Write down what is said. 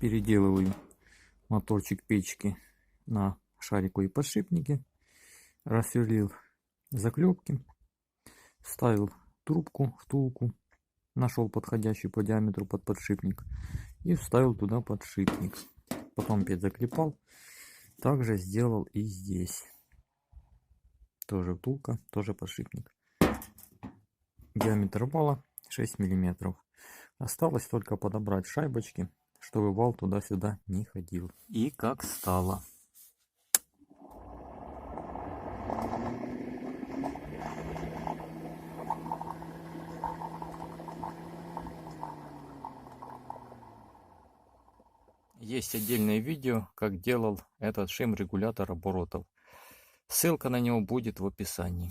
Переделываю моторчик печки на шариковые подшипники. Рассверлил заклепки. Ставил трубку, втулку. Нашел подходящий по диаметру под подшипник. И вставил туда подшипник. Потом опять заклепал. Также сделал и здесь. Тоже втулка, тоже подшипник. Диаметр вала 6 миллиметров. Осталось только подобрать шайбочки, чтобы вал туда-сюда не ходил. И как стало. Есть отдельное видео, как делал этот шим регулятор оборотов. Ссылка на него будет в описании.